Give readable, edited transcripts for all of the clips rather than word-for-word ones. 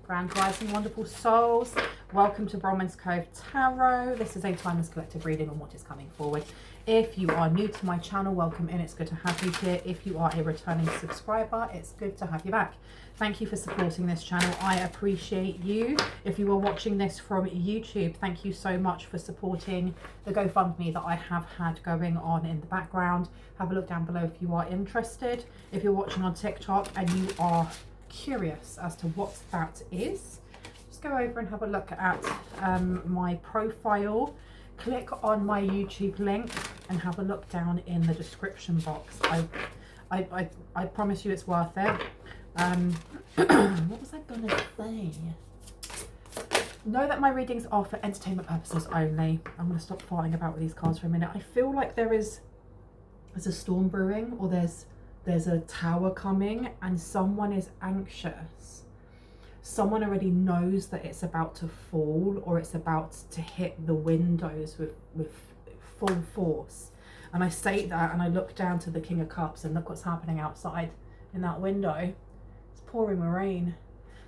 Grand Rising, wonderful souls. Welcome to Bronwen's Cove Tarot. This is a timeless collective reading on what is coming forward. If you are new to my channel, welcome in. It's good to have you here. If you are a returning subscriber, it's good to have you back. Thank you for supporting this channel. I appreciate you. If you are watching this from YouTube, thank you so much for supporting the GoFundMe that I have had going on in the background. Have a look down below if you are interested. If you're watching on TikTok and you are curious as to what that is, just go over and have a look at my profile. Click on my YouTube link and have a look down in the description box. I promise you it's worth it. What was I gonna say? Know that my readings are for entertainment purposes only. I'm gonna stop farting about with these cards for a minute. I feel like there's a storm brewing, or there's a tower coming and someone is anxious. Someone already knows that it's about to fall, or it's about to hit the windows with full force. And I say that and I look down to the King of Cups and look what's happening outside in that window. It's pouring rain.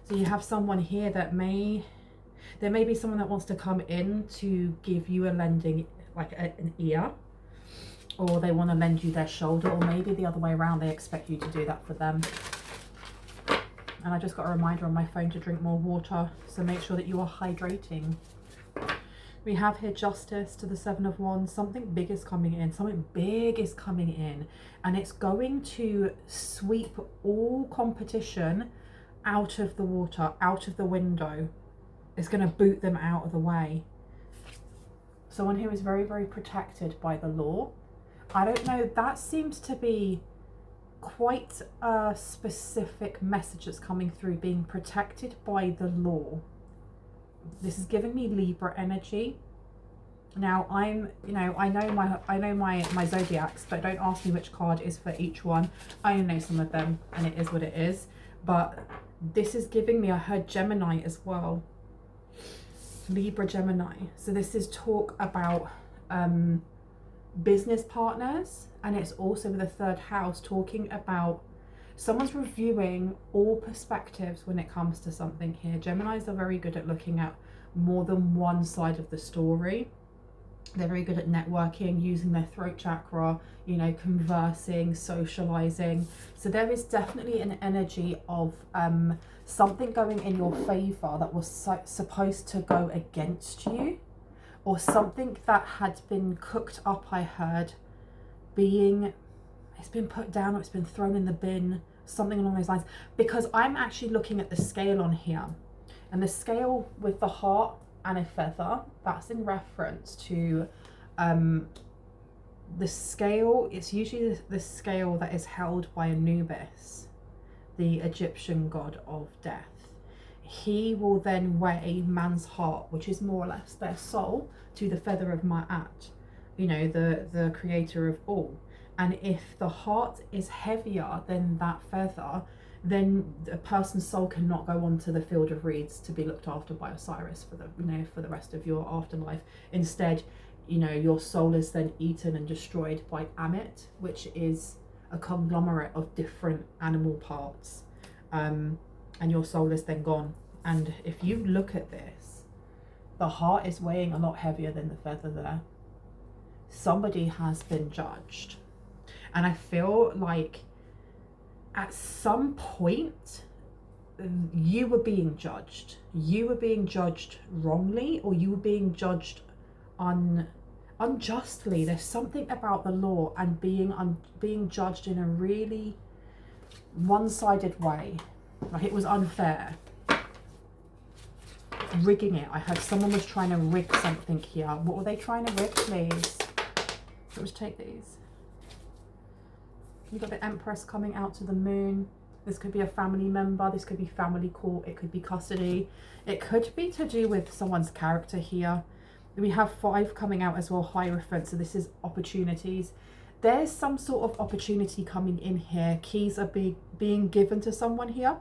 So you have someone here that there may be someone that wants to come in to give you a lending, like an ear, or they want to lend you their shoulder, or maybe the other way around, they expect you to do that for them. And I just got a reminder on my phone to drink more water, so make sure that you are hydrating. We have here Justice to the Seven of Wands. Something big is coming in. Something big is coming in, and it's going to sweep all competition out of the water, out of the window. It's going to boot them out of the way. Someone who is very, very protected by the law. I don't know, that seems to be quite a specific message that's coming through, being protected by the law. This is giving me Libra energy. Now I know my zodiacs, but don't ask me which card is for each one. I only know some of them and it is what it is. But this is giving me, I heard Gemini as well. Libra, Gemini. So this is talk about business partners, and it's also with the third house talking about someone's reviewing all perspectives when it comes to something here. Geminis are very good at looking at more than one side of the story. They're very good at networking, using their throat chakra, you know, conversing, socializing. So there is definitely an energy of something going in your favor that was supposed to go against you, or something that had been cooked up, I heard, it's been put down, or it's been thrown in the bin, something along those lines. Because I'm actually looking at the scale on here, and the scale with the heart and a feather, that's in reference to the scale. It's usually the scale that is held by Anubis, the Egyptian god of death. He will then weigh man's heart, which is more or less their soul, to the feather of Ma'at, you know, the creator of all. And if the heart is heavier than that feather, then a person's soul cannot go on to the field of reeds to be looked after by Osiris for the rest of your afterlife. Instead, you know, your soul is then eaten and destroyed by Amit, which is a conglomerate of different animal parts. And your soul is then gone. And if you look at this, the heart is weighing a lot heavier than the feather there. Somebody has been judged. And I feel like at some point you were being judged. You were being judged wrongly, or you were being judged unjustly. There's something about the law and being judged in a really one-sided way. Like it was unfair. Rigging it. I heard someone was trying to rig something here. What were they trying to rig, please? Let's take these. You've got the Empress coming out to the moon. This could be a family member. This could be family court. It could be custody. It could be to do with someone's character here. We have 5 coming out as well, Hierophant. So this is opportunities. There's some sort of opportunity coming in here. Keys are being given to someone here.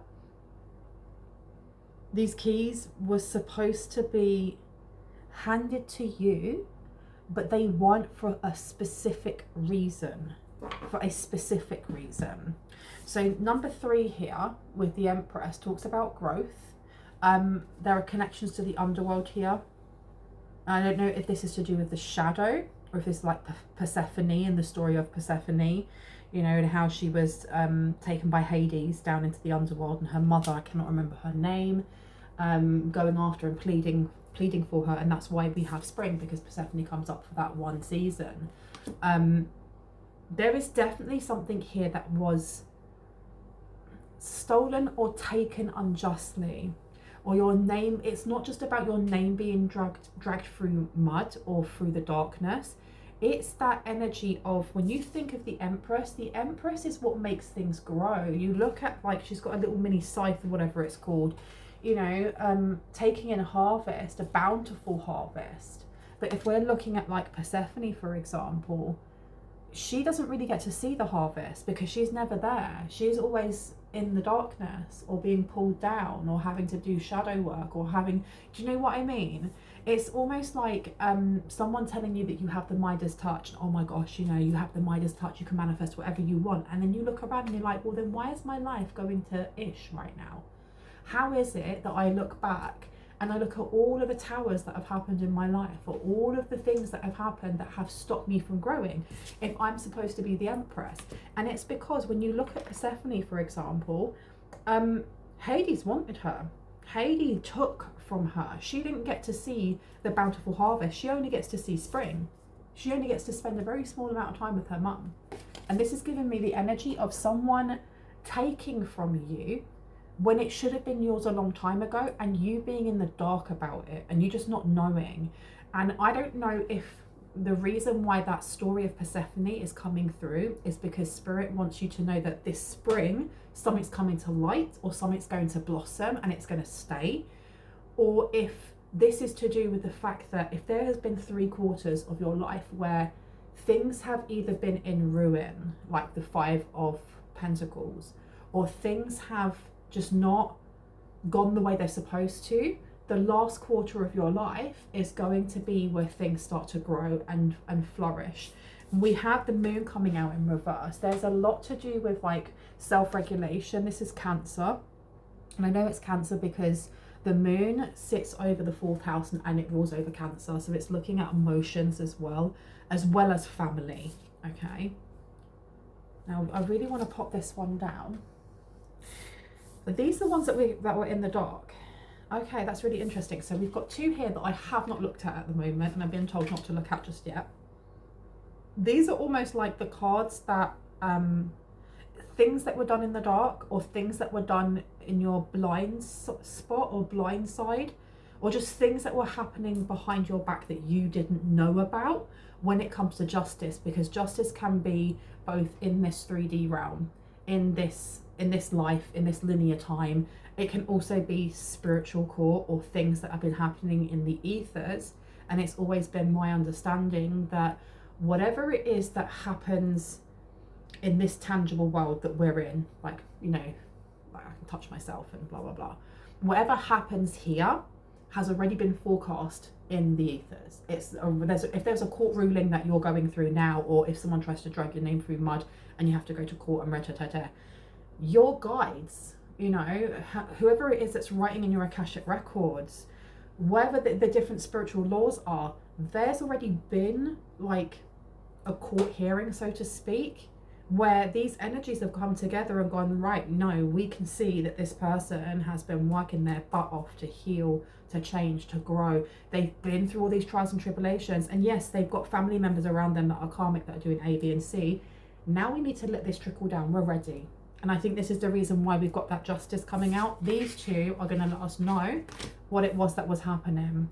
These keys were supposed to be handed to you, but they weren't for a specific reason. So number 3 here with the Empress talks about growth. There are connections to the underworld here. I don't know if this is to do with the shadow, or if it's like Persephone and the story of Persephone, you know, and how she was taken by Hades down into the underworld, and her mother, I cannot remember her name, going after and pleading for her, and that's why we have spring, because Persephone comes up for that one season. There is definitely something here that was stolen or taken unjustly, or your name, it's not just about your name being dragged through mud or through the darkness. It's that energy of, when you think of the Empress is what makes things grow. You look at, like, she's got a little mini scythe or whatever it's called, you know, taking in a harvest, a bountiful harvest. But if we're looking at like Persephone, for example, she doesn't really get to see the harvest because she's never there. She's always in the darkness, or being pulled down, or having to do shadow work, or having, do you know what I mean? It's almost like someone telling you that you have the Midas touch. Oh my gosh, you know, you have the Midas touch, you can manifest whatever you want. And then you look around and you're like, well, then why is my life going to ish right now? How is it that I look back and I look at all of the towers that have happened in my life, or all of the things that have happened that have stopped me from growing, if I'm supposed to be the Empress? And it's because when you look at Persephone, for example, Hades wanted her. Hades took from her. She didn't get to see the bountiful harvest. She only gets to see spring. She only gets to spend a very small amount of time with her mum. And this is giving me the energy of someone taking from you when it should have been yours a long time ago, and you being in the dark about it, and you just not knowing. And I don't know if the reason why that story of Persephone is coming through is because Spirit wants you to know that this spring, something's coming to light, or something's going to blossom and it's going to stay. Or if this is to do with the fact that if there has been 3/4 of your life where things have either been in ruin, like the 5 of Pentacles, or things have just not gone the way they're supposed to, the last quarter of your life is going to be where things start to grow and flourish. We have the moon coming out in reverse. There's a lot to do with like self-regulation. This is Cancer, and I know it's Cancer because the moon sits over the 4th house and it rules over Cancer, so it's looking at emotions as well as family. Okay, now I really want to pop this one down. These are the ones that were in the dark. Okay, that's really interesting. So we've got 2 here that I have not looked at the moment, and I've been told not to look at just yet. These are almost like the cards that, things that were done in the dark, or things that were done in your blind spot or blind side, or just things that were happening behind your back that you didn't know about when it comes to justice, because justice can be both in this 3D realm, in this life, in this linear time. It can also be spiritual court, or things that have been happening in the ethers. And it's always been my understanding that whatever it is that happens in this tangible world that we're in, like, you know, like I can touch myself and blah blah blah, whatever happens here has already been forecast in the ethers. If there's a court ruling that you're going through now, or if someone tries to drag your name through mud and you have to go to court and ret-a-tet-tet, your guides, you know, whoever it is that's writing in your Akashic records, whatever the different spiritual laws are, there's already been like a court hearing, so to speak, where these energies have come together and gone, right, no, we can see that this person has been working their butt off to heal, to change, to grow. They've been through all these trials and tribulations, and yes, they've got family members around them that are karmic, that are doing A, B and C. Now we need to let this trickle down. We're ready. And I think this is the reason why we've got that justice coming out. These 2 are going to let us know what it was that was happening.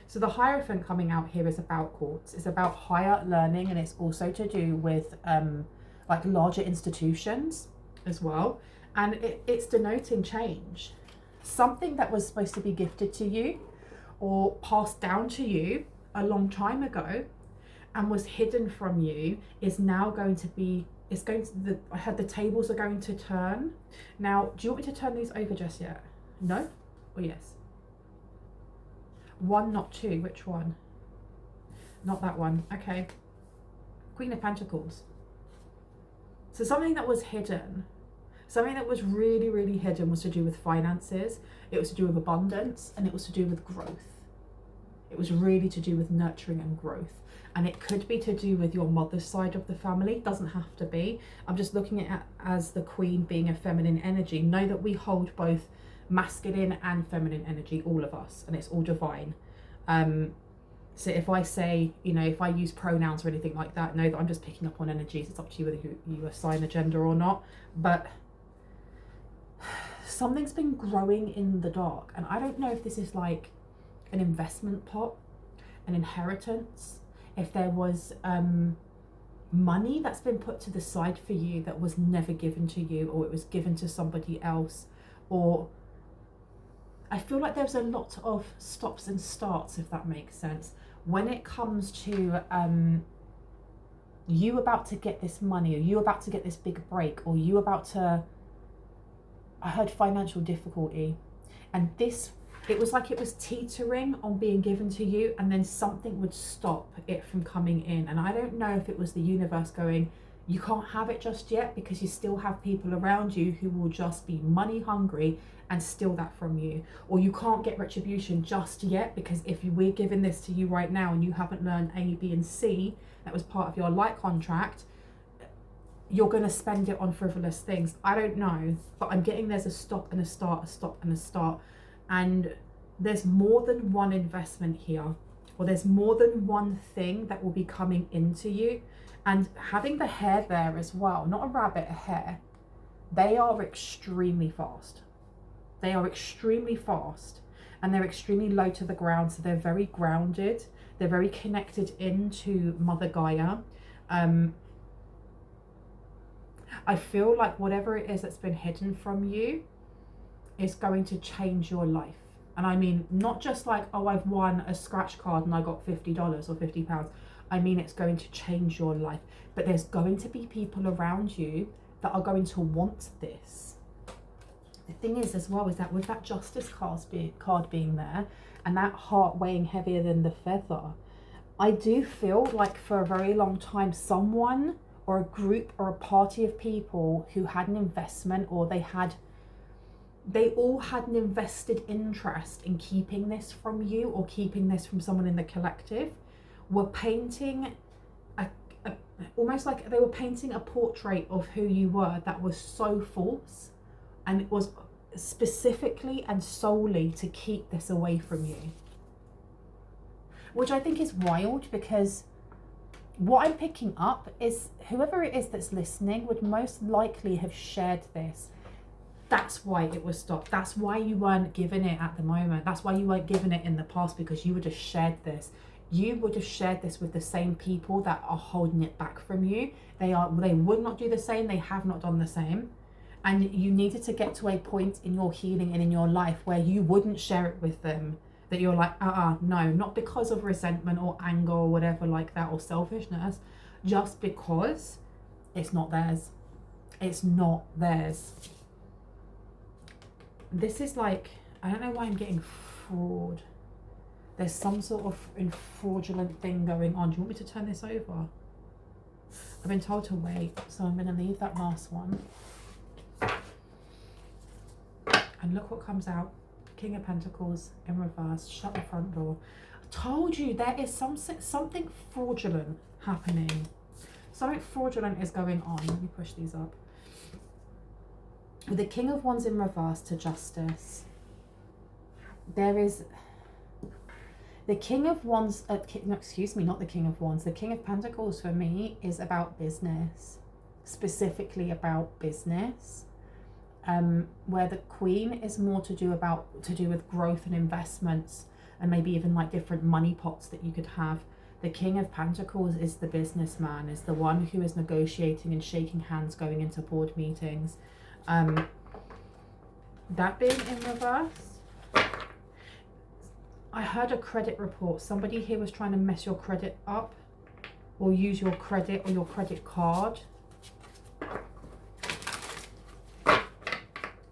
So the Hierophant coming out here is about courts. It's about higher learning, and it's also to do with like larger institutions as well. And it's denoting change. Something that was supposed to be gifted to you or passed down to you a long time ago and was hidden from you is now going to be, I heard the tables are going to turn. Now, do you want me to turn these over just yet? No or yes? 1, not 2. Which one? Not that one. Okay. Queen of Pentacles. So something that was hidden, Something that was really, really hidden was to do with finances. It was to do with abundance, and it was to do with growth. It was really to do with nurturing and growth. And it could be to do with your mother's side of the family. It doesn't have to be. I'm just looking at it as the queen being a feminine energy. Know that we hold both masculine and feminine energy, all of us, and it's all divine. So if I say, you know, if I use pronouns or anything like that, know that I'm just picking up on energies. It's up to you whether you assign a gender or not. But something's been growing in the dark, and I don't know if this is like an investment pot, an inheritance, if there was money that's been put to the side for you that was never given to you, or it was given to somebody else, or I feel like there's a lot of stops and starts, if that makes sense, when it comes to you about to get this money, or you about to get this big break, or you about to, I heard financial difficulty, and this, it was like it was teetering on being given to you, and then something would stop it from coming in. And I don't know if it was the universe going, you can't have it just yet, because you still have people around you who will just be money hungry and steal that from you, or you can't get retribution just yet, because if we're giving this to you right now and you haven't learned A, B and C, that was part of your light contract, you're going to spend it on frivolous things. I don't know, but I'm getting there's a stop and a start, a stop and a start. And there's more than one investment here, or there's more than one thing that will be coming into you. And having the hare there as well, not a rabbit, a hare, they are extremely fast. They are extremely fast, and they're extremely low to the ground. So they're very grounded. They're very connected into Mother Gaia. I feel like whatever it is that's been hidden from you is going to change your life. And I mean, not just like, oh, I've won a scratch card and I got $50 or £50. I mean, it's going to change your life. But there's going to be people around you that are going to want this. The thing is as well, is that with that justice card being there, and that heart weighing heavier than the feather, I do feel like for a very long time, someone or a group or a party of people who had an investment, or they all had an invested interest in keeping this from you, or keeping this from someone in the collective, were painting almost like they were painting a portrait of who you were that was so false, and it was specifically and solely to keep this away from you, which I think is wild, because what I'm picking up is whoever it is that's listening would most likely have shared this. That's why it was stopped. That's why you weren't given it at the moment. That's why you weren't given it in the past, because you would have shared this. You would have shared this with the same people that are holding it back from you. They would not do the same. They have not done the same. And you needed to get to a point in your healing and in your life where you wouldn't share it with them. That you're like, no, not because of resentment or anger or whatever like that, or selfishness, just because it's not theirs. It's not theirs. This is like, I don't know why I'm getting fraud. There's some sort of fraudulent thing going on. Do you want me to turn this over? I've been told to wait, so I'm going to leave that last one. And look what comes out. King of Pentacles in reverse. Shut the front door. I told you there is something fraudulent happening. Something fraudulent is going on. Let me push these up. With the King of Wands in reverse to Justice, there is the King of Wands, no, excuse me, not the King of Wands. The King of Pentacles for me is about business, specifically about business, where the Queen is more to do with growth and investments, and maybe even like different money pots that you could have. The King of Pentacles is the businessman, is the one who is negotiating and shaking hands, going into board meetings. That being in reverse, I heard a credit report. Somebody here was trying to mess your credit up, or use your credit or your credit card.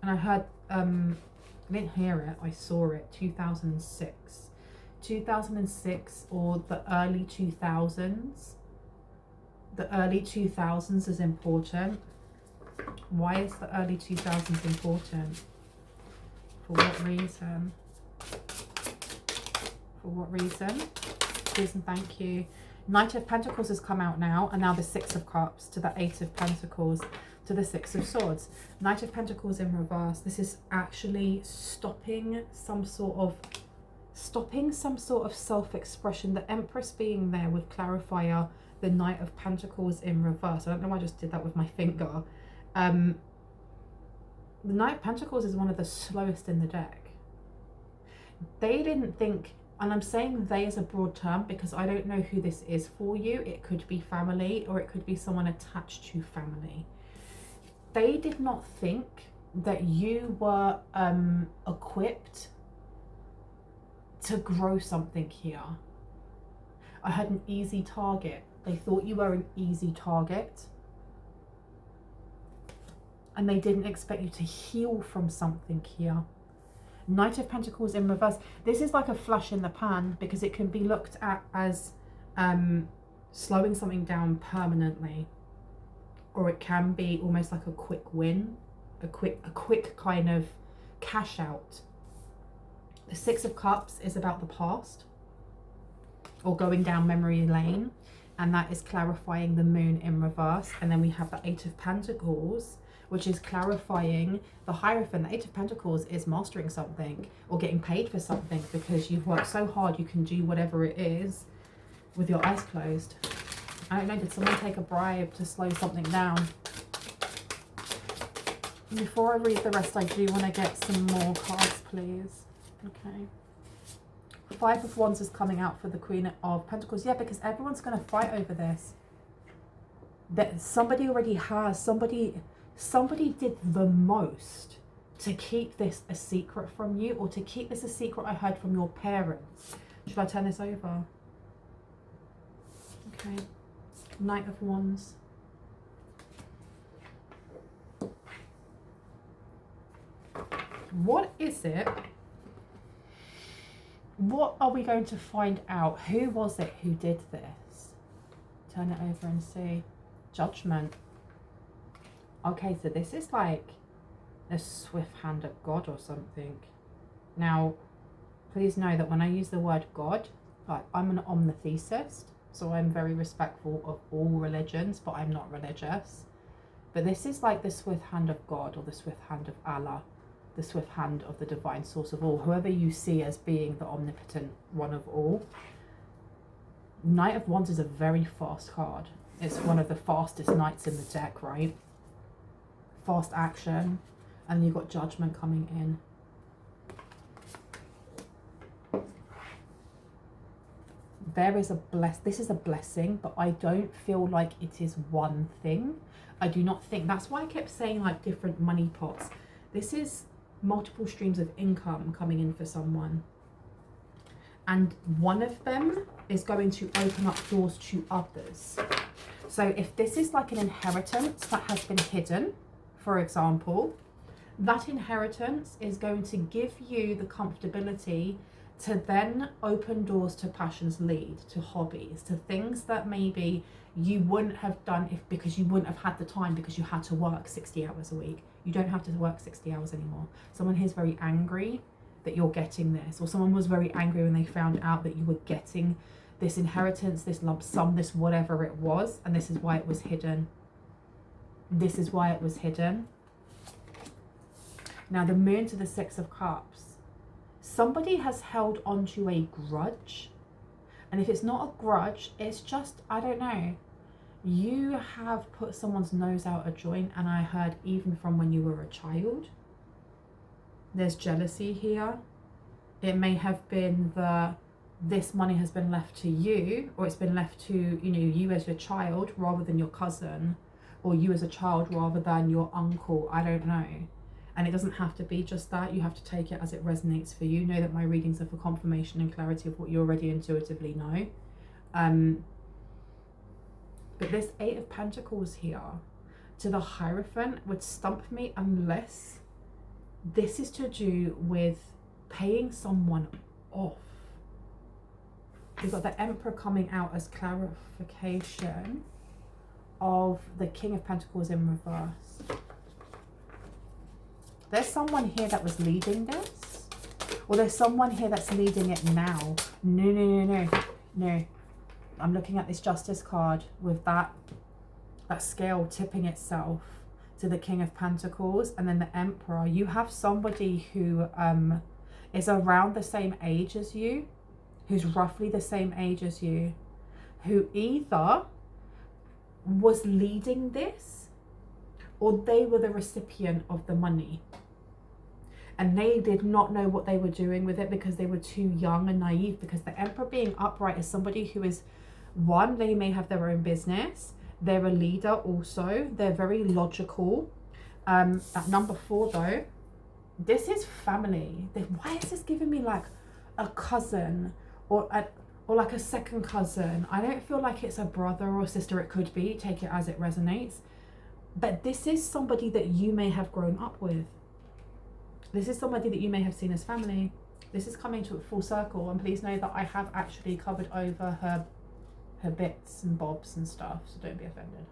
And I heard, I didn't hear it, I saw it, 2006. 2006 or the early 2000s. The early 2000s is important. Why is the early 2000s important? For what reason? For what reason? Please and thank you. Knight of Pentacles has come out now, and now the Six of Cups to the Eight of Pentacles to the Six of Swords. Knight of Pentacles in reverse. This is actually stopping some sort of self-expression. The Empress being there with clarifier, the Knight of Pentacles in reverse. I don't know why I just did that with my finger. The Knight of Pentacles is one of the slowest in the deck. They didn't think, and I'm saying they as a broad term because I don't know who this is for you. It could be family or it could be someone attached to family. They did not think that you were equipped to grow something here. I had an easy target. They thought you were an easy target. And they didn't expect you to heal from something here. Knight of Pentacles in reverse. This is like a flash in the pan because it can be looked at as slowing something down permanently. Or it can be almost like a quick win. A quick kind of cash out. The Six of Cups is about the past. Or going down memory lane. And that is clarifying the Moon in reverse. And then we have the Eight of Pentacles, which is clarifying the Hierophant. The Eight of Pentacles is mastering something or getting paid for something because you've worked so hard you can do whatever it is with your eyes closed. I don't know, did someone take a bribe to slow something down? Before I read the rest, I do want to get some more cards, please. Okay. Five of Wands is coming out for the Queen of Pentacles. Yeah, because everyone's going to fight over this. That somebody already has, somebody did the most to keep this a secret from you, or to keep this a secret I heard from your parents. Should I turn this over? Okay. Knight of Wands. What is it? What are we going to find out? Who was it who did this? Turn it over and see. Judgment. Okay, so this is like a swift hand of God or something. Now, please know that when I use the word God, like, I'm an omnitheist, so I'm very respectful of all religions, but I'm not religious. But this is like the swift hand of God, or the swift hand of Allah, the swift hand of the divine source of all, whoever you see as being the omnipotent one of all. Knight of Wands is a very fast card. It's one of the fastest knights in the deck, right? Fast action. And you've got Judgment coming in. There is this is a blessing, but I don't feel like it is one thing. I do not think, that's why I kept saying like different money pots. This is multiple streams of income coming in for someone. And one of them is going to open up doors to others. So if this is like an inheritance that has been hidden, for example, that inheritance is going to give you the comfortability to then open doors to passions lead, to hobbies, to things that maybe you wouldn't have done because you wouldn't have had the time because you had to work 60 hours a week. You don't have to work 60 hours anymore. Someone here is very angry that you're getting this, or someone was very angry when they found out that you were getting this inheritance, this lump sum, this whatever it was, and this is why it was hidden. This is why it was hidden. Now the Moon to the Six of Cups. Somebody has held onto a grudge. And if it's not a grudge, it's just, I don't know. You have put someone's nose out of joint, and I heard even from when you were a child. There's jealousy here. It may have been this money has been left to you, or it's been left to, you know, you as your child rather than your cousin, or you as a child rather than your uncle. I don't know. And it doesn't have to be just that. You have to take it as it resonates for you. Know that my readings are for confirmation and clarity of what you already intuitively know. But this Eight of Pentacles here to the Hierophant would stump me unless this is to do with paying someone off. We've got the Emperor coming out as clarification of the King of Pentacles in reverse. There's someone here that was leading this. Or there's someone here that's leading it now. No. I'm looking at this Justice card with that scale tipping itself to the King of Pentacles and then the Emperor. You have somebody who is around the same age as you, who's roughly the same age as you, who either was leading this or they were the recipient of the money. And they did not know what they were doing with it because they were too young and naive. Because the Emperor being upright is somebody who is, one, they may have their own business. They're a leader also. They're very logical. At number 4 though, this is family. Why is this giving me like a cousin or like a second cousin? I don't feel like it's a brother or sister. It could be, take it as it resonates. But this is somebody that you may have grown up with. This is somebody that you may have seen as family. This is coming to a full circle. And please know that I have actually covered over her bits and bobs and stuff, so don't be offended.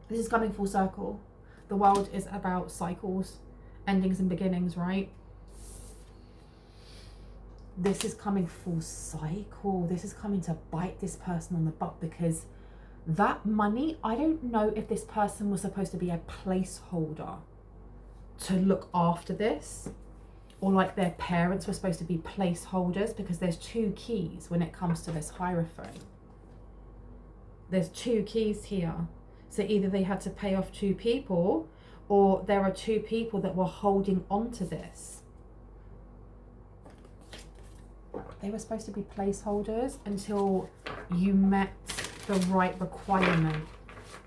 This is coming full circle. The world is about cycles, endings and beginnings, right? This is coming full cycle. This is coming to bite this person on the butt, because that money, I don't know if this person was supposed to be a placeholder to look after this, or like their parents were supposed to be placeholders, because there's 2 keys when it comes to this Hierophant. There's 2 keys here. So either they had to pay off 2 people, or there are 2 people that were holding on to this. They were supposed to be placeholders until you met the right requirement.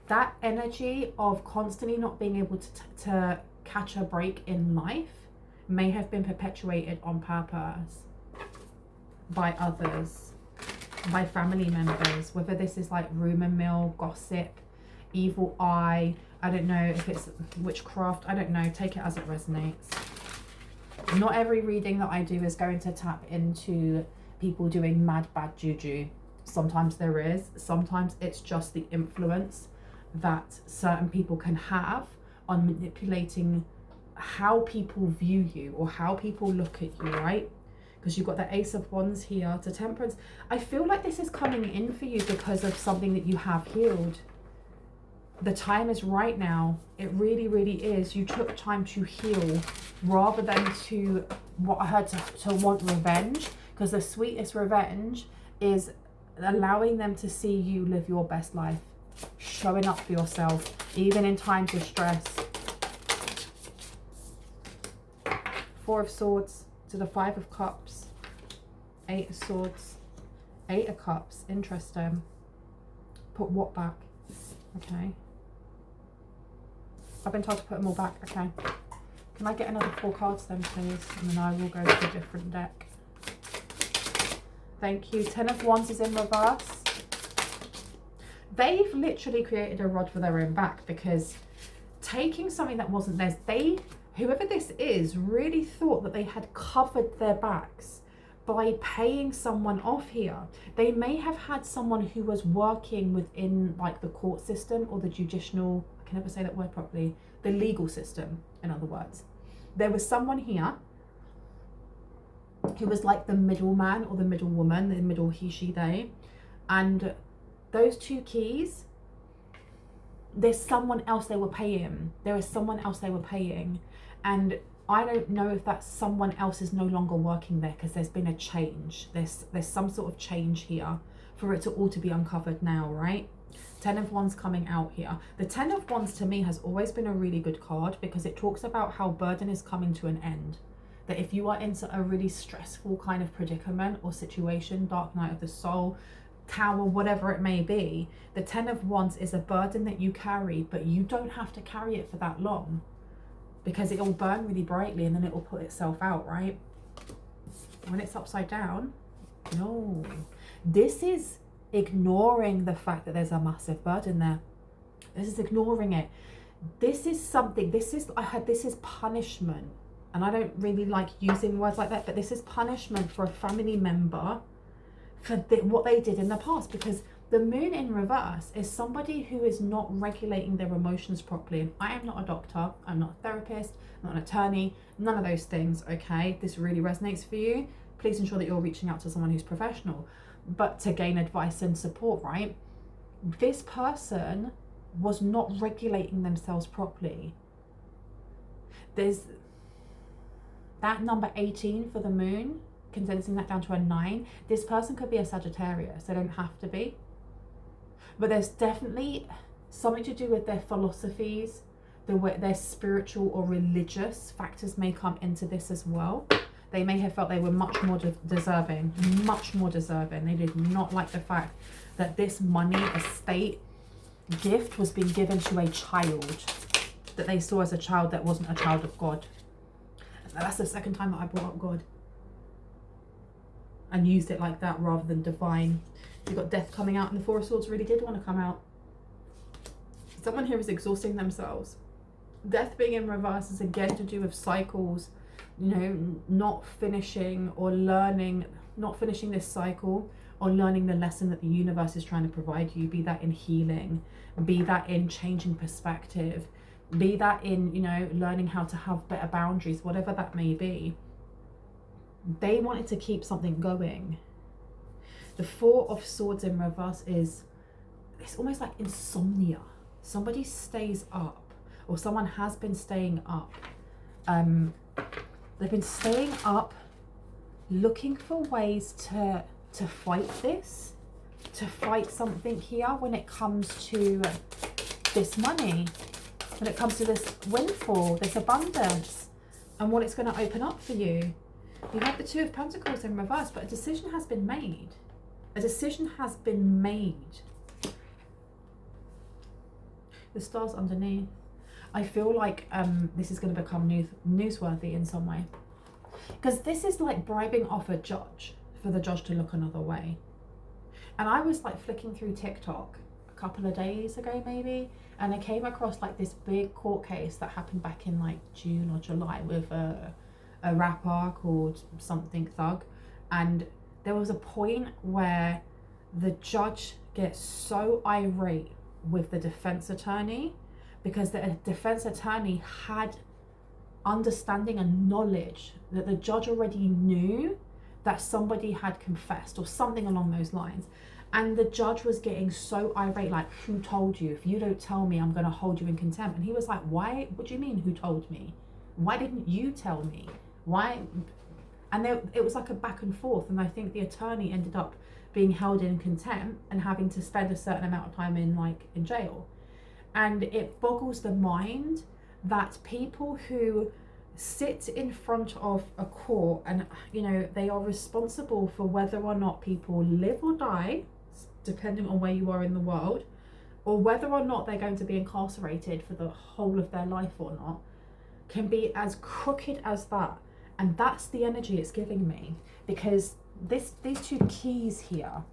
That energy of constantly not being able to catch a break in life may have been perpetuated on purpose by others, by family members, whether this is like rumor mill, gossip, evil eye, I don't know if it's witchcraft, I don't know, take it as it resonates. Not every reading that I do is going to tap into people doing mad bad juju. Sometimes there is, sometimes it's just the influence that certain people can have on manipulating how people view you or how people look at you, right? Because you've got the Ace of Wands here to Temperance. I feel like this is coming in for you because of something that you have healed. The time is right now. It really, really is. You took time to heal rather than to, what I heard, to want revenge, because the sweetest revenge is allowing them to see you live your best life, showing up for yourself, even in times of stress. 4 of Swords to the 5 of Cups, 8 of Swords, 8 of Cups. Interesting. Put what back? Okay. I've been told to put them all back. Okay. Can I get another 4 cards then, please? And then I will go to a different deck. Thank you. 10 of Wands is in reverse. They've literally created a rod for their own back, because taking something that wasn't theirs, whoever this is really thought that they had covered their backs by paying someone off here. They may have had someone who was working within like the court system or the judicial, I can never say that word properly, the legal system, in other words. There was someone here who was like the middleman or the middlewoman, the middle he, she, they. And those 2 keys, there's someone else they were paying. There is someone else they were paying. And I don't know if that someone else is no longer working there, because there's been a change. There's some sort of change here for it to all to be uncovered now, right? 10 of Wands coming out here. The 10 of Wands to me has always been a really good card, because it talks about how burden is coming to an end. That if you are into a really stressful kind of predicament or situation, dark night of the soul, tower, whatever it may be, the 10 of Wands is a burden that you carry, but you don't have to carry it for that long, because it will burn really brightly and then it will put itself out, right? When it's upside down, no. This is ignoring the fact that there's a massive burden there. This is ignoring it. This is something, this is punishment. And I don't really like using words like that, but this is punishment for a family member for what they did in the past, because The moon in reverse is somebody who is not regulating their emotions properly. And I am not a doctor, I'm not a therapist, I'm not an attorney, none of those things, okay? This really resonates for you. Please ensure that you're reaching out to someone who's professional, but to gain advice and support, right? This person was not regulating themselves properly. There's that number 18 for the moon, condensing that down to a 9. This person could be a Sagittarius, they don't have to be. But there's definitely something to do with their philosophies, their spiritual or religious factors may come into this as well. They may have felt they were much more deserving. They did not like the fact that this money, estate, gift was being given to a child that they saw as a child that wasn't a child of God. And that's the second time that I brought up God and used it like that rather than divine. You've got death coming out, and the Four of Swords really did want to come out. Someone here is exhausting themselves. Death being in reverse is again to do with cycles, you know, not finishing or learning, not finishing this cycle or learning the lesson that the universe is trying to provide you, be that in healing, be that in changing perspective, be that in, you know, learning how to have better boundaries, whatever that may be. They wanted to keep something going. The Four of Swords in reverse is, it's almost like insomnia. Somebody stays up, or someone has been staying up. They've been staying up, looking for ways to fight this, to fight something here when it comes to this money, when it comes to this windfall, this abundance, and what it's going to open up for you. You have the Two of Pentacles in reverse, but a decision has been made. A decision has been made. The stars underneath. I feel like this is going to become newsworthy in some way. Because this is like bribing off a judge for the judge to look another way. And I was like flicking through TikTok a couple of days ago maybe, and I came across like this big court case that happened back in like June or July with a rapper called something Thug. And there was a point where the judge gets so irate with the defense attorney because the defense attorney had understanding and knowledge that the judge already knew that somebody had confessed or something along those lines. And the judge was getting so irate, like, who told you? If you don't tell me, I'm going to hold you in contempt. And he was like, why? What do you mean, who told me? Why didn't you tell me? Why? And it was like a back and forth. And I think the attorney ended up being held in contempt and having to spend a certain amount of time in jail. And it boggles the mind that people who sit in front of a court and, you know, they are responsible for whether or not people live or die, depending on where you are in the world, or whether or not they're going to be incarcerated for the whole of their life or not, can be as crooked as that. And that's the energy it's giving me, because these two keys here,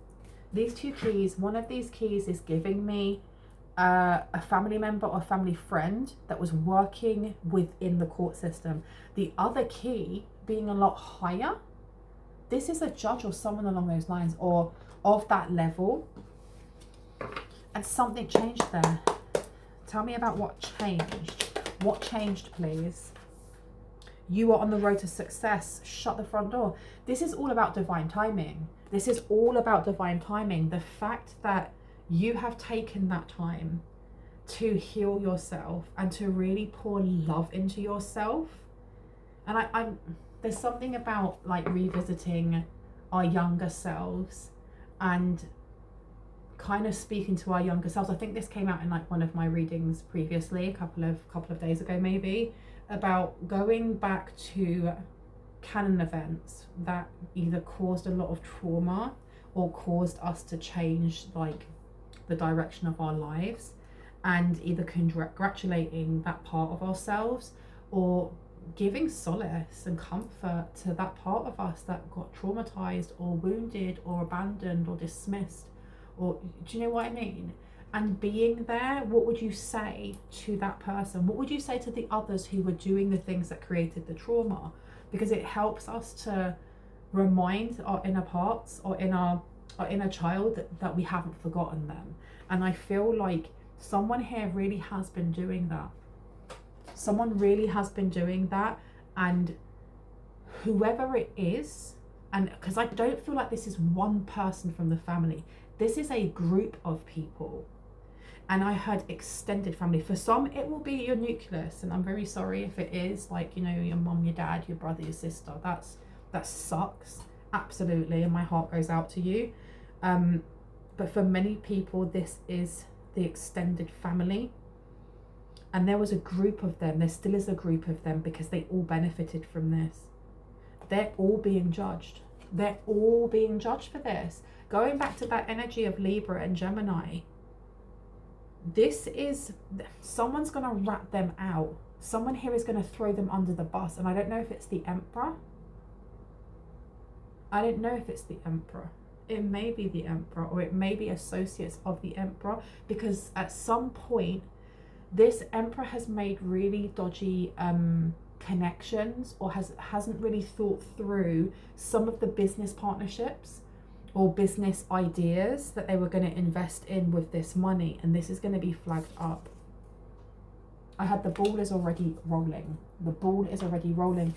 one of these keys is giving me a family member or family friend that was working within the court system. The other key being a lot higher, this is a judge or someone along those lines or of that level, and something changed there. Tell me about what changed, please. You are on the road to success. Shut the front door. This is all about divine timing. The fact that you have taken that time to heal yourself and to really pour love into yourself. And there's something about like revisiting our younger selves and kind of speaking to our younger selves. I think this came out in like one of my readings previously, a couple of days ago maybe, about going back to canon events that either caused a lot of trauma or caused us to change like the direction of our lives, and either congratulating that part of ourselves or giving solace and comfort to that part of us that got traumatized or wounded or abandoned or dismissed, or do you know what I mean? And being there, what would you say to that person? What would you say to the others who were doing the things that created the trauma? Because it helps us to remind our inner parts or inner inner child that we haven't forgotten them. And I feel like someone here really has been doing that. Someone really has been doing that, and whoever it is, and because I don't feel like this is one person from the family, this is a group of people. And I heard extended family. For some, it will be your nucleus, and I'm very sorry if it is, like, you know, your mom, your dad, your brother, your sister. That sucks, absolutely, and my heart goes out to you. But for many people, this is the extended family. And there was a group of them, there still is a group of them, because they all benefited from this. They're all being judged. They're all being judged for this. Going back to that energy of Libra and Gemini, this is, someone's going to rat them out. Someone here is going to throw them under the bus. And I don't know if it's the Emperor. I don't know if it's the Emperor. It may be the Emperor, or it may be associates of the Emperor, because at some point, this Emperor has made really dodgy connections, or hasn't really thought through some of the business partnerships or business ideas that they were going to invest in with this money, and this is going to be flagged up. I had the ball is already rolling. The ball is already rolling.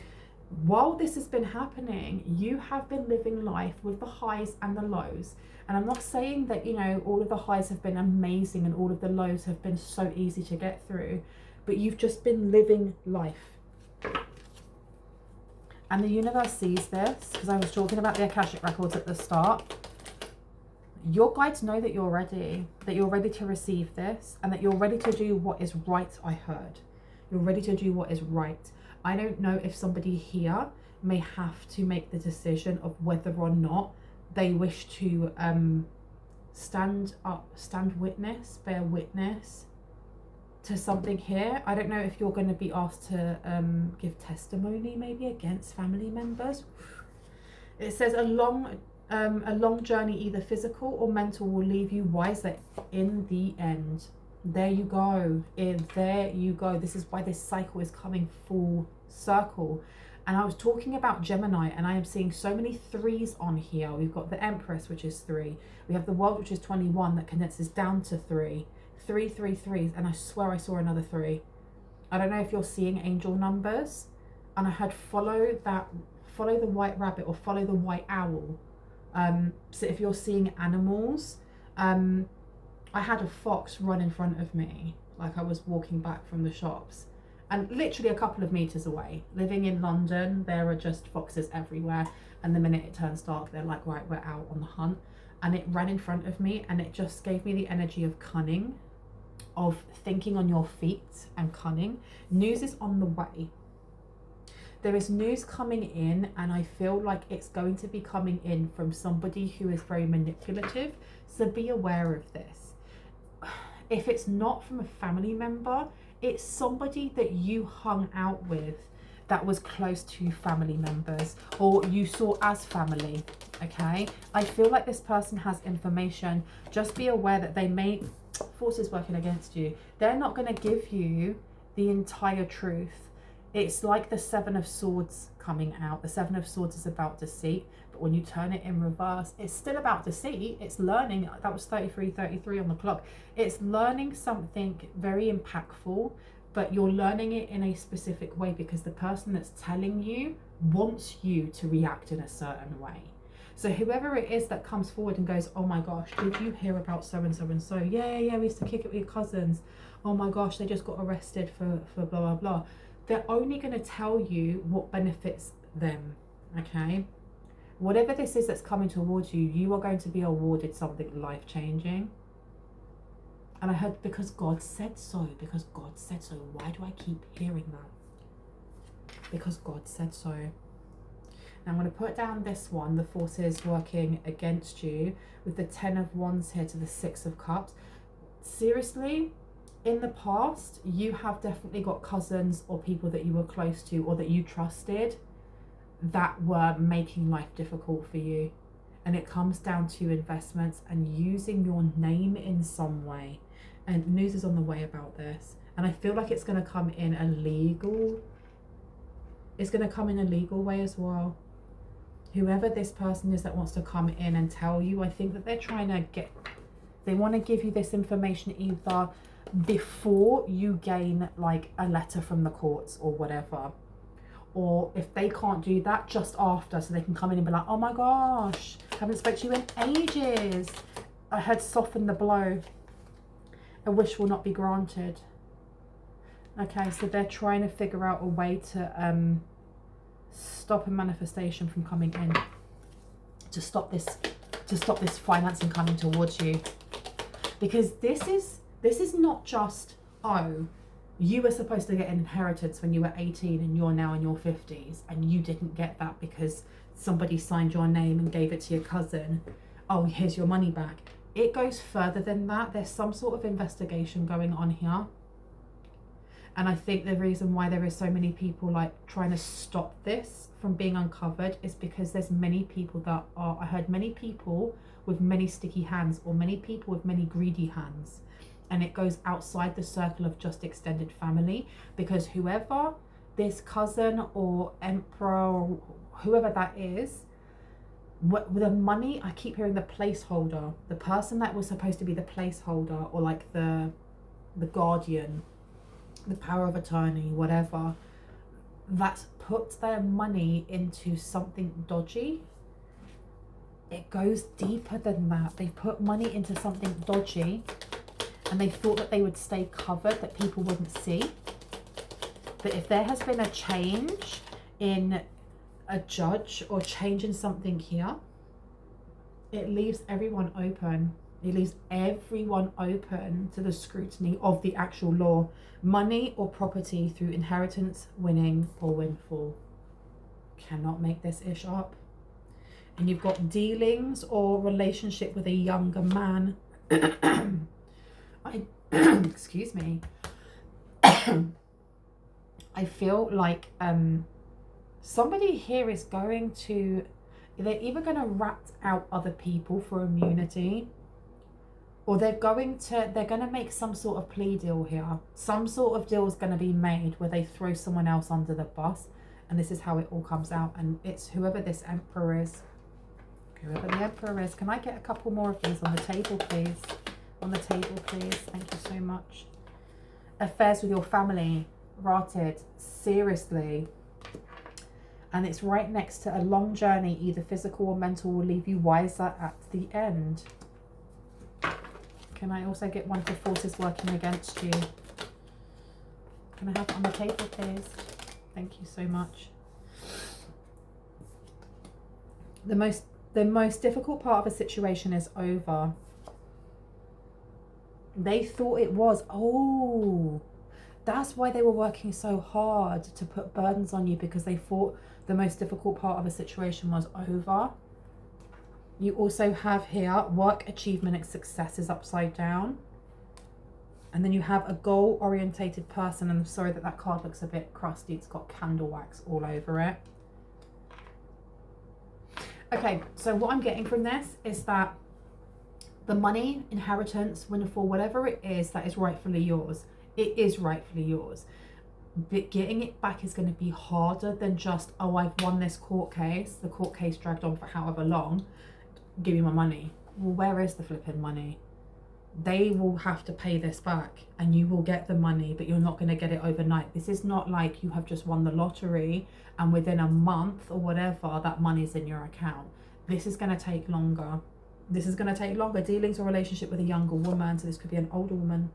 While this has been happening, you have been living life with the highs and the lows. And I'm not saying that, you know, all of the highs have been amazing and all of the lows have been so easy to get through, but you've just been living life. And the universe sees this, because I was talking about the Akashic records at the start. Your guides know that you're ready to receive this, and that you're ready to do what is right. I heard you're ready to do what is right. I don't know if somebody here may have to make the decision of whether or not they wish to bear witness to something here. I don't know if you're going to be asked to give testimony, maybe against family members. It says a long journey, either physical or mental, will leave you wiser in the end. There you go. There you go. This is why this cycle is coming full circle. And I was talking about Gemini, and I am seeing so many threes on here. We've got the Empress, which is 3. We have the World, which is 21, that condenses down to 3. 3, 3, 3s, and I swear I saw another 3. I don't know if you're seeing angel numbers, and I heard follow the white rabbit or follow the white owl. So if you're seeing animals, I had a fox run in front of me, like I was walking back from the shops, and literally a couple of meters away. Living in London, there are just foxes everywhere, and the minute it turns dark, they're like, right, we're out on the hunt. And it ran in front of me, and it just gave me the energy of cunning, of thinking on your feet and cunning. News is on the way. There is news coming in, and I feel like it's going to be coming in from somebody who is very manipulative, so be aware of this. If it's not from a family member, it's somebody that you hung out with that was close to family members, or you saw as family, okay? I feel like this person has information. Just be aware that they may, forces working against you. They're not going to give you the entire truth. It's like the 7 of Swords coming out. The 7 of Swords is about deceit, but when you turn it in reverse, it's still about deceit. It's learning. That was 33 on the clock. It's learning something very impactful, but you're learning it in a specific way because the person that's telling you wants you to react in a certain way. So whoever it is that comes forward and goes, oh my gosh, did you hear about so and so and so? Yeah, we used to kick it with your cousins. Oh my gosh, they just got arrested for blah, blah, blah. They're only going to tell you what benefits them, okay? Whatever this is that's coming towards you, you are going to be awarded something life-changing. And I heard, because God said so, because God said so. Why do I keep hearing that? Because God said so. Now I'm going to put down this one, the forces working against you, with the 10 of Wands here to the 6 of Cups. Seriously, in the past, you have definitely got cousins or people that you were close to or that you trusted that were making life difficult for you. And it comes down to investments and using your name in some way. And news is on the way about this. And I feel like it's going to come in a legal, it's going to come in a legal way as well. whoever this person is that wants to come in and tell you, I think that they're trying to they want to give you this information either before you gain like a letter from the courts or whatever, or if they can't do that, just after, so they can come in and be like, oh my gosh, haven't spoke to you in ages, I had softened the blow, a wish will not be granted. Okay, so they're trying to figure out a way to stop a manifestation from coming in, to stop this financing coming towards you, because this is not just, oh, you were supposed to get an inheritance when you were 18 and you're now in your 50s and you didn't get that because somebody signed your name and gave it to your cousin. Oh, here's your money back. It goes further than that. There's some sort of investigation going on here. And I think the reason why there is so many people like trying to stop this from being uncovered is because there's many people that are, I heard many people with many sticky hands, or many people with many greedy hands. And it goes outside the circle of just extended family, because whoever this cousin or emperor or whoever that is, with the money, I keep hearing the placeholder, the person that was supposed to be the placeholder, or like the guardian, the power of attorney, whatever, that puts their money into something dodgy. It goes deeper than that. They put money into something dodgy and they thought that they would stay covered, that people wouldn't see. But if there has been a change in a judge or change in something here, it leaves everyone open. It leaves everyone open to the scrutiny of the actual law. Money or property through inheritance, winning or windfall. Cannot make this ish up. And you've got dealings or relationship with a younger man. Excuse me. I feel like somebody here is going to, they're either going to rat out other people for immunity, or they're going to make some sort of plea deal here. Some sort of deal is going to be made where they throw someone else under the bus, and this is how it all comes out. And it's whoever this emperor is. Whoever the emperor is. Can I get a couple more of these on the table, please? On the table, please. Thank you so much. Affairs with your family. Rotted. Seriously. And it's right next to a long journey, either physical or mental, will leave you wiser at the end. Can I also get one for forces working against you? Can I have it on the table, please? Thank you so much. The most difficult part of a situation is over. They thought it was. Oh, that's why they were working so hard to put burdens on you, because they thought the most difficult part of a situation was over. You also have here work, achievement, and success is upside down. And then you have a goal-orientated person. And I'm sorry that that card looks a bit crusty. It's got candle wax all over it. Okay, so what I'm getting from this is that the money, inheritance, windfall, whatever it is that is rightfully yours, it is rightfully yours. But getting it back is going to be harder than just, oh, I've won this court case. The court case dragged on for however long. Give me my money. Well, where is the flipping money? They will have to pay this back and you will get the money, but you're not going to get it overnight. This is not like you have just won the lottery and within a month or whatever, that money's in your account. This is going to take longer. This is going to take longer. Dealings or relationship with a younger woman. So this could be an older woman.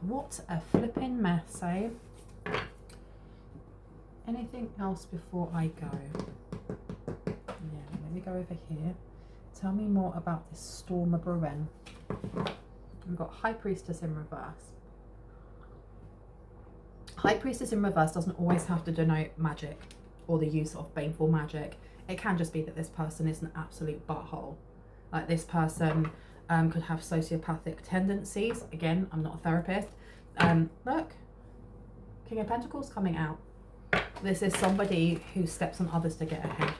What a flipping mess, eh? Anything else before I go? Yeah, let me go over here. Tell me more about this storm of Bronwen. We've got High Priestess in reverse. High Priestess in reverse doesn't always have to denote magic or the use of baneful magic. It can just be that this person is an absolute butthole. Like this person could have sociopathic tendencies. Again, I'm not a therapist. Look, King of Pentacles coming out. This is somebody who steps on others to get ahead,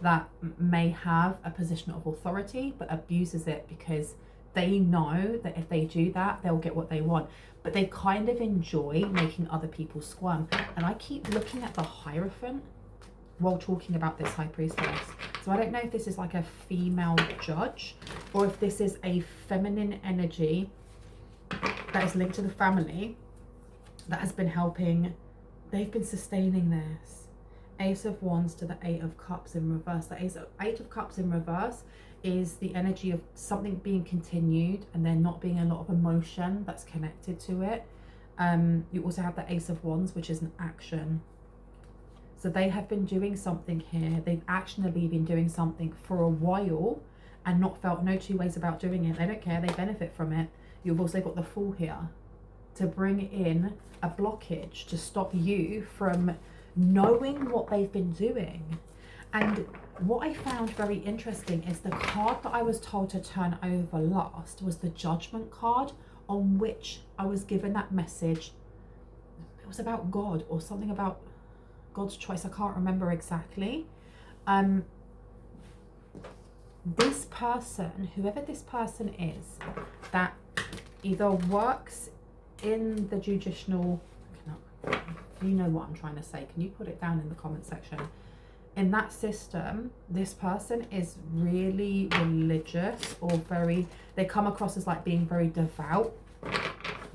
that may have a position of authority but abuses it because they know that if they do that, they'll get what they want. But they kind of enjoy making other people squirm. And I keep looking at the Hierophant while talking about this High Priestess. So I don't know if this is like a female judge or if this is a feminine energy that is linked to the family that has been helping. They've been sustaining this. Ace of Wands to the Eight of Cups in reverse. The Eight of Cups in reverse is the energy of something being continued and there not being a lot of emotion that's connected to it. You also have the Ace of Wands, which is an action. So they have been doing something here. They've actually been doing something for a while and not felt no two ways about doing it. They don't care, they benefit from it. You've also got the Fool here to bring in a blockage to stop you from knowing what they've been doing. And what I found very interesting is the card that I was told to turn over last was the Judgment card, on which I was given that message. It was about God or something about God's choice. I can't remember exactly. This person, whoever this person is, that either works in the judicial, you know what I'm trying to say, can you put it down in the comment section? In that system, this person is really religious or very, they come across as like being very devout.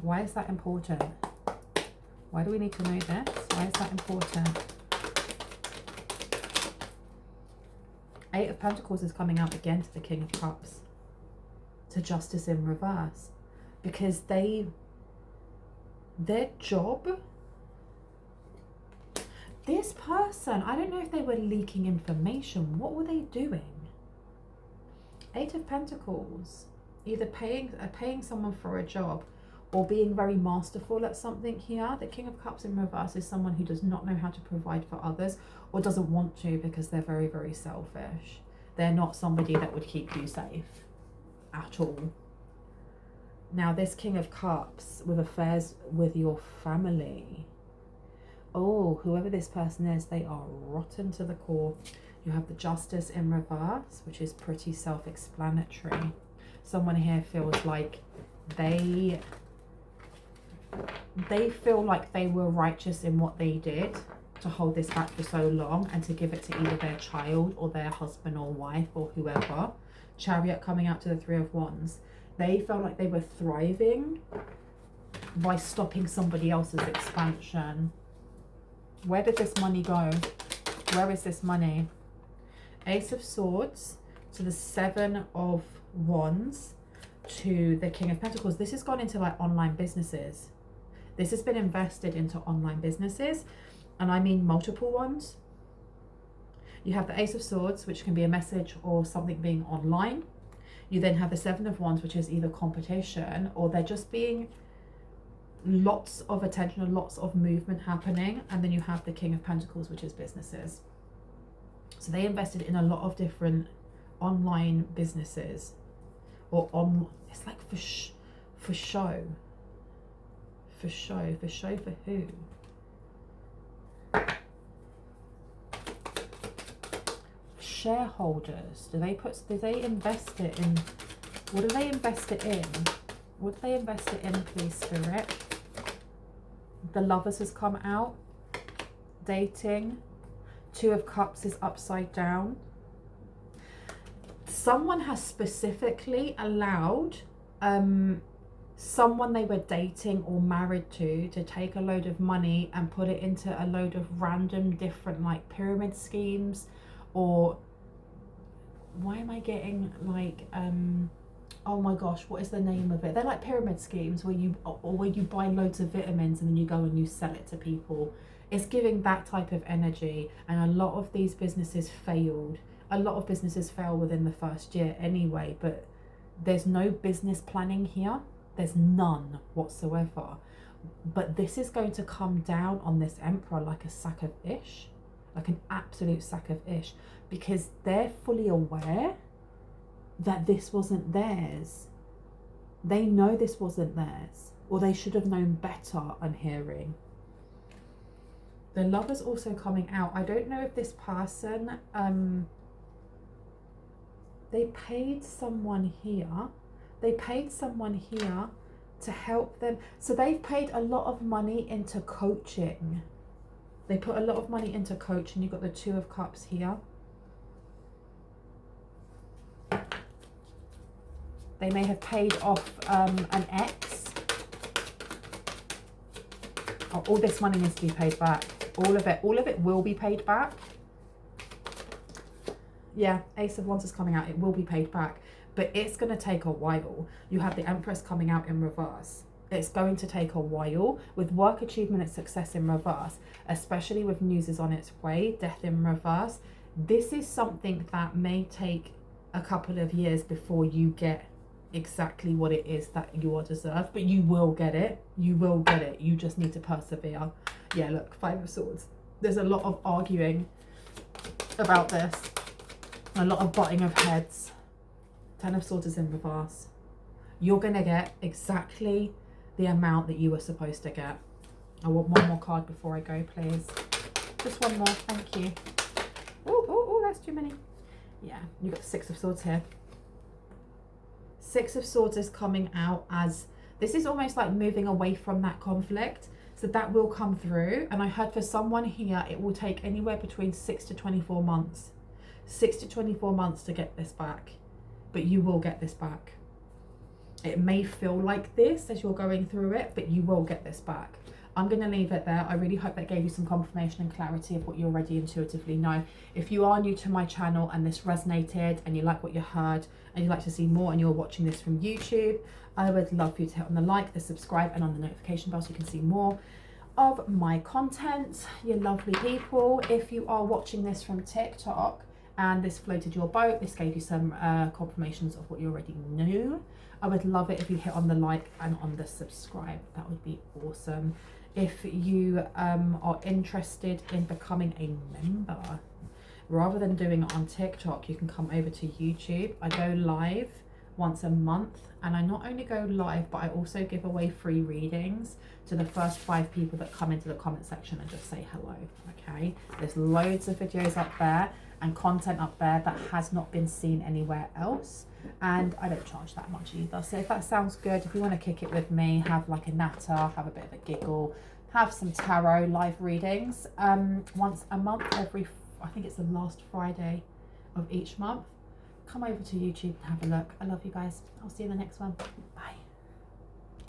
Why is that important? Why do we need to know this? Why is that important? Eight of Pentacles is coming out again to the King of Cups, to Justice in reverse, because their job, this person, I don't know if they were leaking information. What were they doing? Eight of Pentacles, either paying someone for a job or being very masterful at something here. The King of Cups in reverse is someone who does not know how to provide for others or doesn't want to because they're very, very selfish. They're not somebody that would keep you safe at all. Now, this King of Cups with affairs with your family. Oh, whoever this person is, they are rotten to the core. You have the Justice in reverse, which is pretty self-explanatory. Someone here feels like they feel like they were righteous in what they did to hold this back for so long and to give it to either their child or their husband or wife or whoever. Chariot coming out to the Three of Wands. They felt like they were thriving by stopping somebody else's expansion. Where did this money go? Where is this money? Ace of Swords to the Seven of Wands to the King of Pentacles. This has gone into like online businesses. This has been invested into online businesses, and I mean multiple ones. You have the Ace of Swords, which can be a message or something being online. You then have the Seven of Wands, which is either competition or they're just being lots of attention and lots of movement happening. And then you have the King of Pentacles, which is businesses. So they invested in a lot of different online businesses, or on, it's like for show. For show for who? Shareholders. Do they invest it in? What do they invest it in? What do they invest it in, please, Spirit? The Lovers has come out. Dating. Two of Cups is upside down. Someone has specifically allowed someone they were dating or married to take a load of money and put it into a load of random different like pyramid schemes, or why am I getting like oh my gosh, what is the name of it? They're like pyramid schemes where you buy loads of vitamins and then you go and you sell it to people. It's giving that type of energy, and a lot of these businesses failed. A lot of businesses fail within the first year anyway, but there's no business planning here. There's none whatsoever. But this is going to come down on this Emperor like a sack of ish, like an absolute sack of ish, because they're fully aware that this wasn't theirs. They know this wasn't theirs, or they should have known better, I'm hearing. The Lovers also coming out. I don't know if this person, they paid someone here They paid someone here to help them. So they've paid a lot of money into coaching. They put a lot of money into coaching. You've got the Two of Cups here. They may have paid off an ex. Oh, all this money needs to be paid back. All of it will be paid back. Yeah, Ace of Wands is coming out. It will be paid back, but it's going to take a while. You have the Empress coming out in reverse. It's going to take a while with work achievement and success in reverse, especially with news is on its way, death in reverse. This is something that may take a couple of years before you get exactly what it is that you are deserved, but you will get it. You will get it. You just need to persevere. Yeah, look, Five of Swords. There's a lot of arguing about this. A lot of butting of heads. Ten of Swords is in reverse. You're going to get exactly the amount that you were supposed to get. I want one more card before I go, please. Just one more. Thank you. Oh, that's too many. Yeah, you've got the Six of Swords here. Six of Swords is coming out as, this is almost like moving away from that conflict. So that will come through. And I heard for someone here, it will take anywhere between 6 to 24 months. 6 to 24 months to get this back. But you will get this back. It may feel like this as you're going through it, but you will get this back. I'm going to leave it there. I really hope that gave you some confirmation and clarity of what you already intuitively know. If you are new to my channel and this resonated and you like what you heard and you'd like to see more and you're watching this from YouTube, I would love for you to hit on the like, the subscribe and on the notification bell so you can see more of my content. You lovely people. If you are watching this from TikTok and this floated your boat, this gave you some confirmations of what you already knew, I would love it if you hit on the like and on the subscribe. That would be awesome. If you are interested in becoming a member, rather than doing it on TikTok, you can come over to YouTube. I go live once a month, and I not only go live, but I also give away free readings to the first 5 people that come into the comment section and just say hello. Okay, there's loads of videos up there and content up there that has not been seen anywhere else, and I don't charge that much either. So if that sounds good, if you want to kick it with me, have like a natter, have a bit of a giggle, have some tarot live readings once a month, every, I think it's the last Friday of each month, come over to YouTube and have a look. I love you guys. I'll see you in the next one. Bye.